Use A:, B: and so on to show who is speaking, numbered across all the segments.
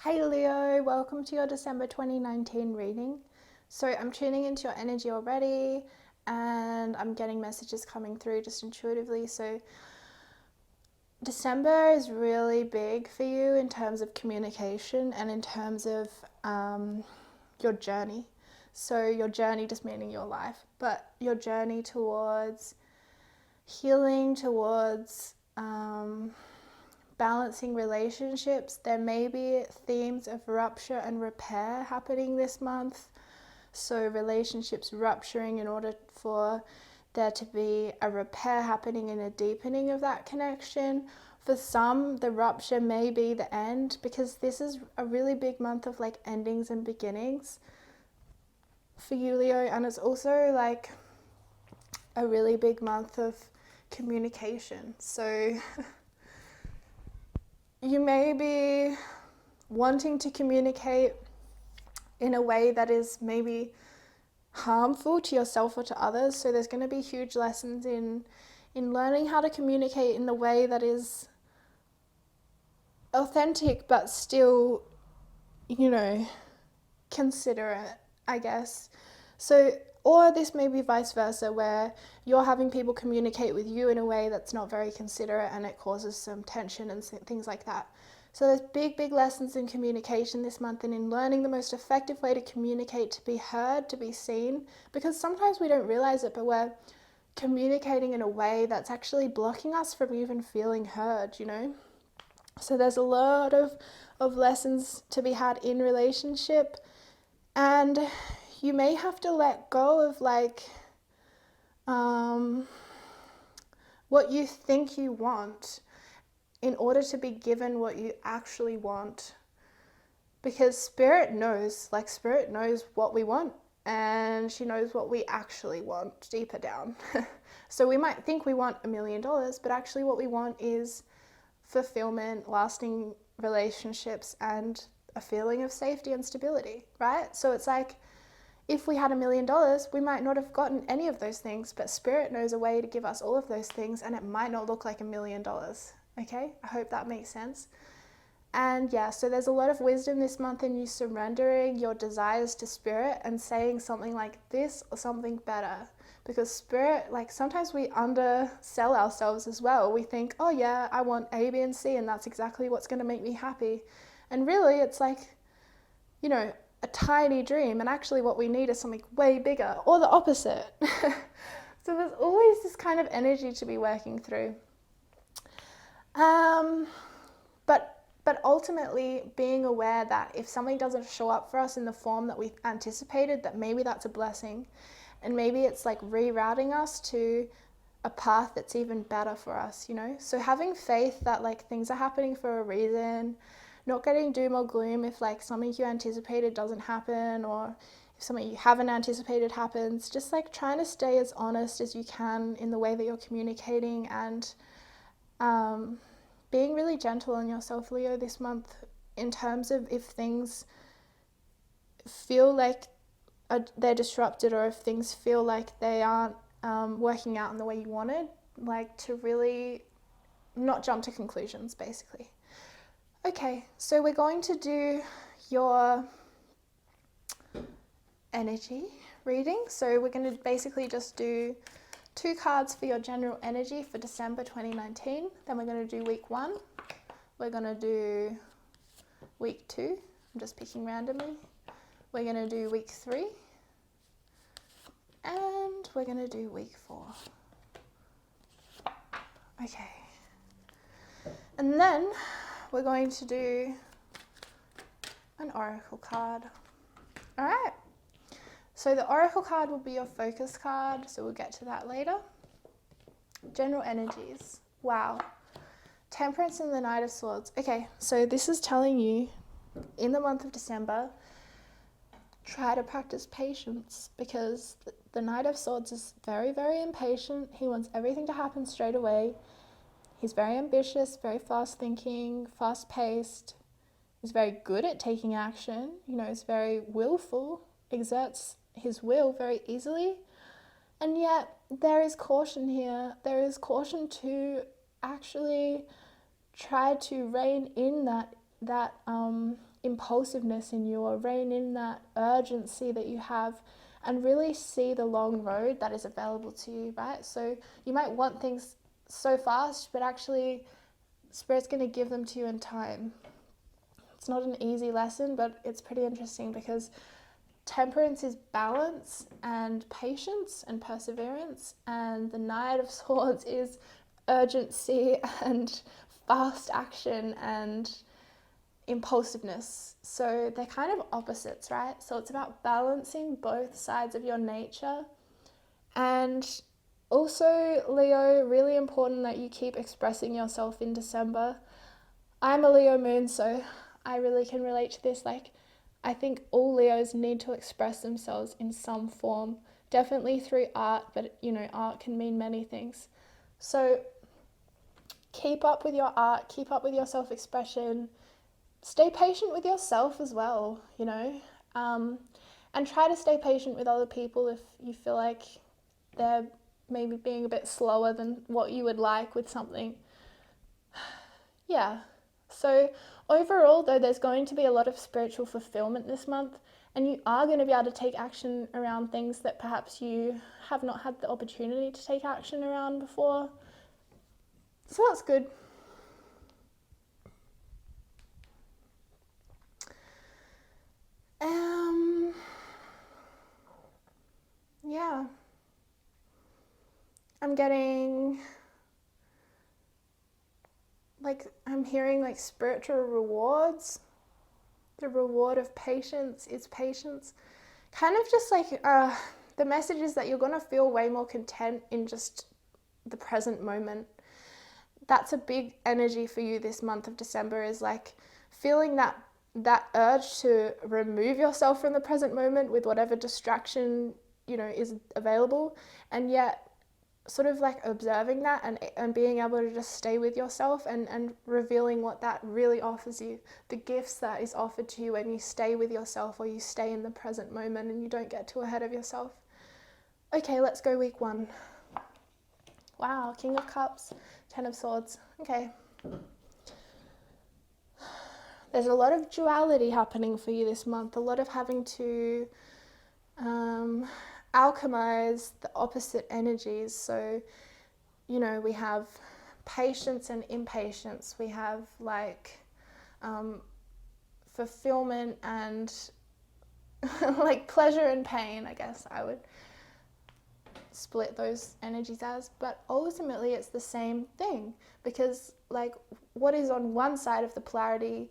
A: Hey Leo, welcome to your December 2019 reading. So I'm tuning into your energy already and I'm getting messages coming through just intuitively. So December is really big for you in terms of communication and in terms of your journey. So your journey just meaning your life, but your journey towards healing, towards balancing relationships. There may be themes of rupture and repair happening this month. So relationships rupturing in order for there to be a repair happening and a deepening of that connection. For some, the rupture may be the end, because this is a really big month of like endings and beginnings for you, Leo. And it's also like a really big month of communication. So you may be wanting to communicate in a way that is maybe harmful to yourself or to others. So there's going to be huge lessons in learning how to communicate in a way that is authentic but still, considerate, I guess. So, or this may be vice versa, where you're having people communicate with you in a way that's not very considerate and it causes some tension and things like that. So there's big lessons in communication this month and in learning the most effective way to communicate, to be heard, to be seen, because sometimes we don't realize it, but we're communicating in a way that's actually blocking us from even feeling heard, So there's a lot of lessons to be had in relationship, and you may have to let go of what you think you want in order to be given what you actually want. Because spirit knows what we want, and she knows what we actually want deeper down. So we might think we want $1 million, but actually what we want is fulfillment, lasting relationships, and a feeling of safety and stability, right? So it's like, if we had $1 million, we might not have gotten any of those things, but spirit knows a way to give us all of those things, and it might not look like $1 million. Okay, I hope that makes sense. And yeah, so there's a lot of wisdom this month in you surrendering your desires to spirit and saying something like this or something better. Because spirit, like, sometimes we undersell ourselves as well. We think, oh yeah, I want A, B, and C, and that's exactly what's going to make me happy. And really, it's like, a tiny dream, and actually what we need is something way bigger, or the opposite. So there's always this kind of energy to be working through. But ultimately being aware that if something doesn't show up for us in the form that we anticipated, that maybe that's a blessing, and maybe it's like rerouting us to a path that's even better for us, So having faith that like things are happening for a reason, not getting doom or gloom if like something you anticipated doesn't happen, or if something you haven't anticipated happens, just like trying to stay as honest as you can in the way that you're communicating, and being really gentle on yourself, Leo, this month, in terms of if things feel like they're disrupted, or if things feel like they aren't working out in the way you wanted, like to really not jump to conclusions, basically. Okay, so we're going to do your energy reading. So we're going to basically just do 2 cards for your general energy for December 2019. Then we're going to do week 1. We're going to do week 2. I'm just picking randomly. We're going to do week 3. And we're going to do week 4. Okay. And then we're going to do an oracle card. All right. So the oracle card will be your focus card, so we'll get to that later. General energies. Wow. Temperance and the Knight of Swords. Okay, so this is telling you, in the month of December, try to practice patience, because the Knight of Swords is very, very impatient. He wants everything to happen straight away. He's very ambitious, very fast thinking, fast paced. He's very good at taking action. He's very willful, exerts his will very easily. And yet there is caution here. There is caution to actually try to rein in that impulsiveness in you, or rein in that urgency that you have, and really see the long road that is available to you, right? So you might want things so fast, but actually Spirit's going to give them to you in time. It's not an easy lesson, but it's pretty interesting, because Temperance is balance and patience and perseverance, and the Knight of Swords is urgency and fast action and impulsiveness. So they're kind of opposites, right? So it's about balancing both sides of your nature. And also, Leo, really important that you keep expressing yourself in December. I'm a Leo moon, so I really can relate to this. Like, I think all Leos need to express themselves in some form, definitely through art, but you know, art can mean many things. So keep up with your art, keep up with your self-expression, stay patient with yourself as well, you know, and try to stay patient with other people if you feel like they're maybe being a bit slower than what you would like with something. Yeah. So overall, though, there's going to be a lot of spiritual fulfillment this month, and you are going to be able to take action around things that perhaps you have not had the opportunity to take action around before. So that's good. Yeah. I'm getting, like, I'm hearing like spiritual rewards. The reward of patience is patience. Kind of just like the message is that you're going to feel way more content in just the present moment. That's a big energy for you this month of December, is like feeling that urge to remove yourself from the present moment with whatever distraction, you know, is available, and yet sort of like observing that and being able to just stay with yourself and revealing what that really offers you, the gifts that is offered to you when you stay with yourself, or you stay in the present moment and you don't get too ahead of yourself. Okay, let's go week 1. Wow, King of Cups, 10 of Swords. Okay. There's a lot of duality happening for you this month, a lot of having to alchemize the opposite energies. So, you know, we have patience and impatience. We have like fulfillment and like pleasure and pain, I guess I would split those energies as. But ultimately it's the same thing, because like what is on one side of the polarity,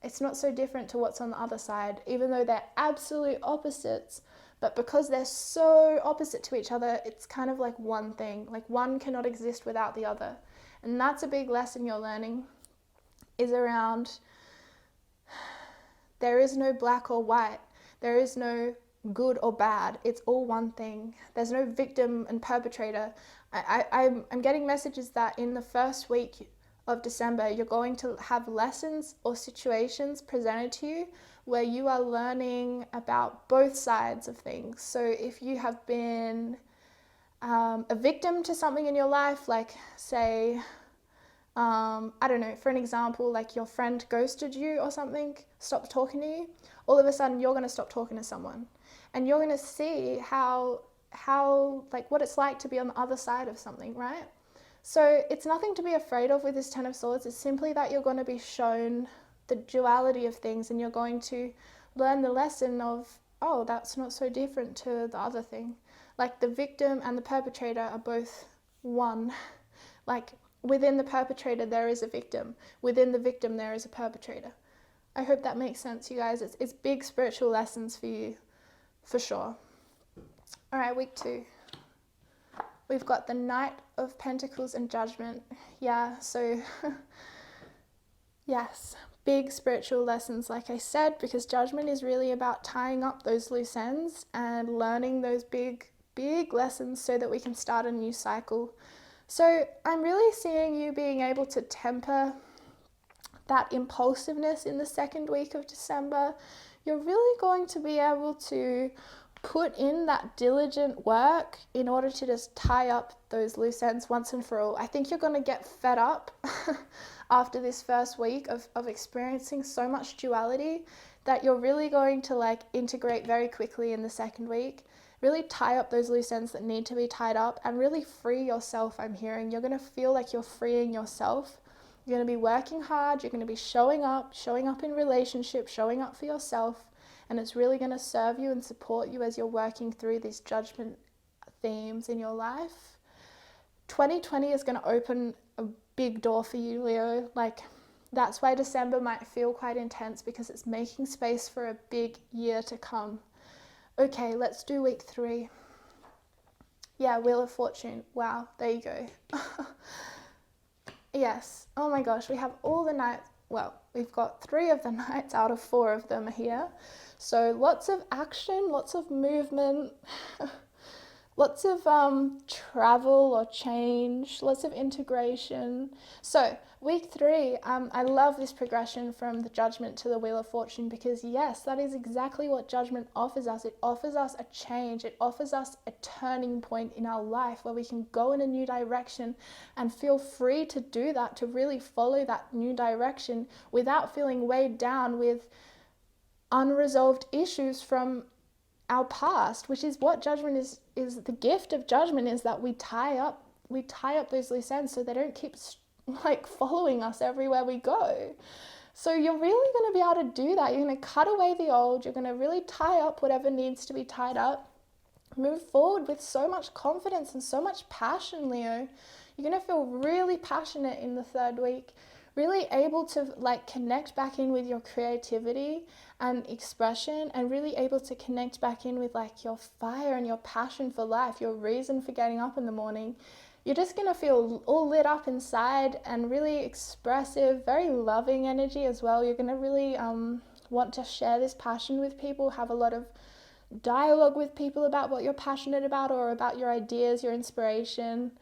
A: it's not so different to what's on the other side, even though they're absolute opposites. But because they're so opposite to each other, it's kind of like one thing. Like one cannot exist without the other. And that's a big lesson you're learning, is around there is no black or white. There is no good or bad. It's all one thing. There's no victim and perpetrator. I'm getting messages that in the first week of December, you're going to have lessons or situations presented to you where you are learning about both sides of things. So if you have been a victim to something in your life, like say, I don't know, for an example, like your friend ghosted you or something, stopped talking to you, all of a sudden you're going to stop talking to someone, and you're going to see how like what it's like to be on the other side of something, right? So it's nothing to be afraid of with this 10 of Swords. It's simply that you're going to be shown the duality of things, and you're going to learn the lesson of, oh, that's not so different to the other thing. Like the victim and the perpetrator are both one. Like within the perpetrator there is a victim. Within the victim there is a perpetrator. I hope that makes sense, you guys. It's big spiritual lessons for you, for sure. All right, week 2. We've got the Knight of Pentacles and Judgment. Yeah, so yes, big spiritual lessons, like I said, because Judgment is really about tying up those loose ends and learning those big lessons so that we can start a new cycle. So I'm really seeing you being able to temper that impulsiveness in the second week of December. You're really going to be able to put in that diligent work in order to just tie up those loose ends once and for all. I think you're going to get fed up after this first week of experiencing so much duality that you're really going to like integrate very quickly in the second week. Really tie up those loose ends that need to be tied up and really free yourself, I'm hearing. You're going to feel like you're freeing yourself. You're going to be working hard. You're going to be showing up in relationships, showing up for yourself. And it's really going to serve you and support you as you're working through these judgment themes in your life. 2020 is going to open a big door for you, Leo. Like, that's why December might feel quite intense, because it's making space for a big year to come. Okay, let's do week 3. Yeah, Wheel of Fortune. Wow, there you go. Yes. Oh my gosh, we have all the nights. Well, we've got 3 of the nights out of 4 of them here. So lots of action, lots of movement, lots of travel or change, lots of integration. So week 3, I love this progression from the Judgment to the Wheel of Fortune, because yes, that is exactly what Judgment offers us. It offers us a change. It offers us a turning point in our life where we can go in a new direction and feel free to do that, to really follow that new direction without feeling weighed down with unresolved issues from our past, which is what Judgment is the gift of Judgment, is that we tie up those loose ends so they don't keep like following us everywhere we go. So you're really going to be able to do that. You're going to cut away the old. You're going to really tie up whatever needs to be tied up. Move forward with so much confidence and so much passion, Leo. You're going to feel really passionate in the 3rd week, really able to like connect back in with your creativity and expression, and really able to connect back in with like your fire and your passion for life, your reason for getting up in the morning. You're just going to feel all lit up inside and really expressive, very loving energy as well. You're going to really want to share this passion with people, have a lot of dialogue with people about what you're passionate about or about your ideas, your inspiration.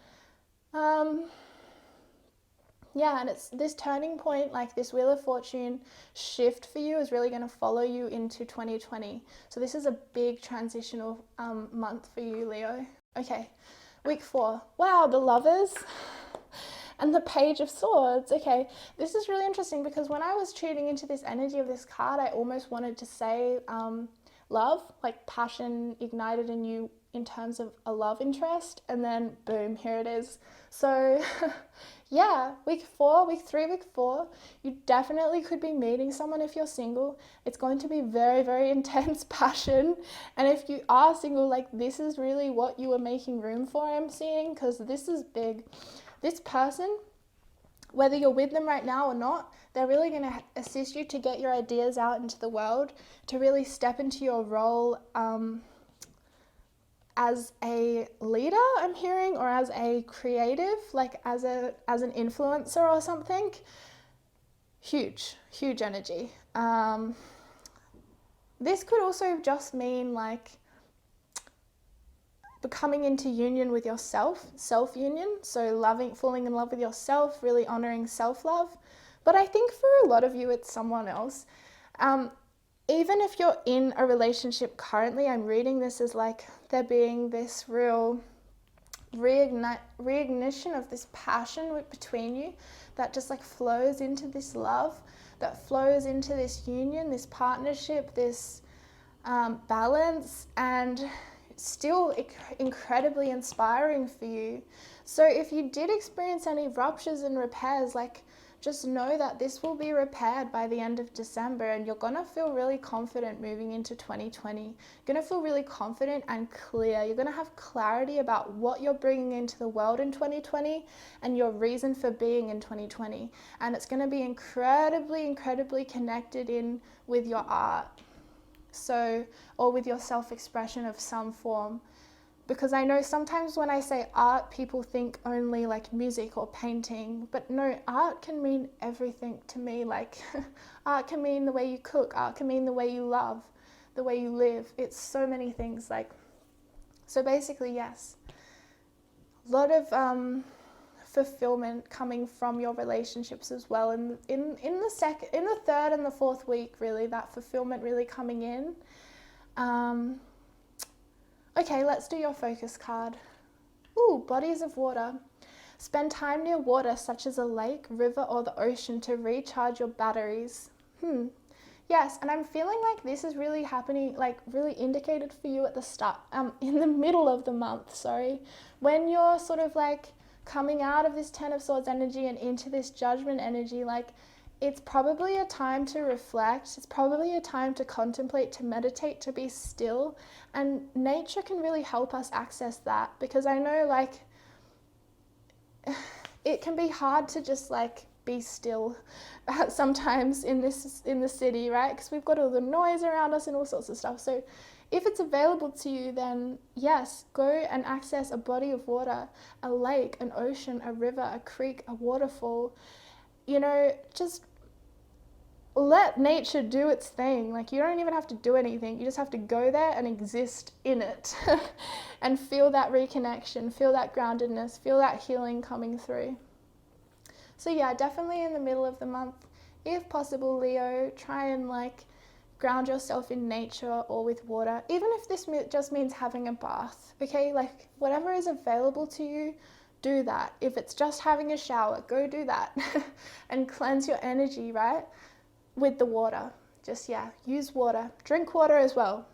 A: Yeah, and it's this turning point, like this Wheel of Fortune shift for you is really going to follow you into 2020. So this is a big transitional month for you, Leo. Okay, week 4. Wow, the Lovers and the Page of Swords. Okay, this is really interesting because when I was tuning into this energy of this card, I almost wanted to say love, like passion ignited in you in terms of a love interest, and then boom, here it is. So yeah, week 4, week 3, week 4, you definitely could be meeting someone if you're single. It's going to be very, very intense passion. And if you are single, like this is really what you are making room for, I'm seeing, because this is big. This person, whether you're with them right now or not, they're really going to assist you to get your ideas out into the world, to really step into your role as a leader, I'm hearing, or as a creative, like as an influencer or something. Huge energy. This could also just mean like becoming into union with yourself, self-union. So falling in love with yourself, really honoring self-love. But I think for a lot of you, it's someone else. Even if you're in a relationship currently, I'm reading this as like there being this real reignition of this passion between you that just like flows into this love, that flows into this union, this partnership, this balance, and still incredibly inspiring for you. So if you did experience any ruptures and repairs, like just know that this will be repaired by the end of December, and you're going to feel really confident moving into 2020. You're going to feel really confident and clear. You're going to have clarity about what you're bringing into the world in 2020 and your reason for being in 2020. And it's going to be incredibly connected in with your art. So, or with your self-expression of some form. Because I know sometimes when I say art, people think only like music or painting, but no, art can mean everything to me. Like art can mean the way you cook, art can mean the way you love, the way you live. It's so many things. Like, so basically, yes, a lot of fulfillment coming from your relationships as well. And in the 3rd and the 4th week, really, that fulfillment really coming in. Okay, let's do your focus card. Ooh, bodies of water. Spend time near water such as a lake, river, or the ocean to recharge your batteries. Yes, and I'm feeling like this is really happening, like really indicated for you at the start, in the middle of the month, sorry. When you're sort of like coming out of this Ten of Swords energy and into this Judgment energy, like it's probably a time to reflect. It's probably a time to contemplate, to meditate, to be still. And nature can really help us access that, because I know like it can be hard to just like be still sometimes in the city, right? Because we've got all the noise around us and all sorts of stuff. So if it's available to you, then yes, go and access a body of water, a lake, an ocean, a river, a creek, a waterfall. You know, just let nature do its thing. Like, you don't even have to do anything. You just have to go there and exist in it and feel that reconnection, feel that groundedness, feel that healing coming through. So yeah, definitely in the middle of the month, if possible, Leo, try and like ground yourself in nature or with water, even if this just means having a bath, okay? Like, whatever is available to you, do that. If it's just having a shower, go do that and cleanse your energy, right? With the water. Just, yeah, use water. Drink water as well.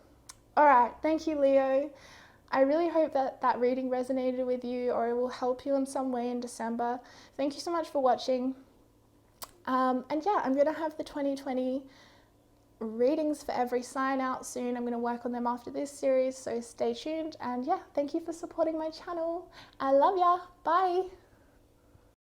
A: All right, thank you, Leo. I really hope that that reading resonated with you, or it will help you in some way in December. Thank you so much for watching. And yeah, I'm going to have the 2020 readings for every sign out soon. I'm going to work on them after this series, so stay tuned. And yeah, thank you for supporting my channel. I love ya. Bye.